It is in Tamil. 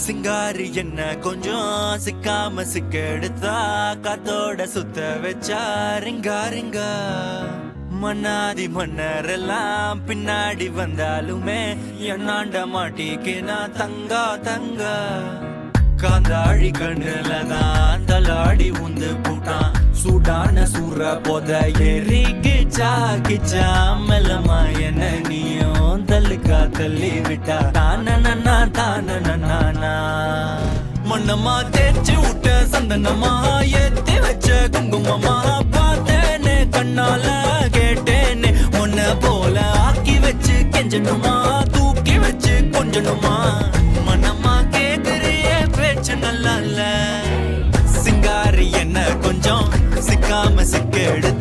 சிங்காரி என்ன கொஞ்சம் சிக்காம சிக்க எடுத்தா காத்தோட சுத்த வச்சா ரிங்கா ரிங்கா மன்னாதி மன்னரெல்லாம் பின்னாடி வந்தாலுமே என்னாண்ட மாட்டிக்கு நான் தங்கா தங்கா காந்தாழி கண்ணுலதான் தலாடி உந்து பூட்டான் சூடான சூற போத ஏறி கிச்சா கிச்சா மெல்லமா என்ன நீயும் தள்ளுக்கா தள்ளி விட்டா தானனா தானனா மண்ணமா தேய்ச்சி விட்ட சந்தனமா ஏத்தி வச்ச குங்குமமா பார்த்தேனே கண்ணால கேட்டேனே உன்ன போல ஆக்கி வச்சு கெஞ்சணுமா தூக்கி வச்சு கொஞ்சணுமா மனமா கேக்குறிய பேச்சு நல்லா இல்ல சிங்காரி என்ன கொஞ்சம் சிக்காம சிக்க எடுத்து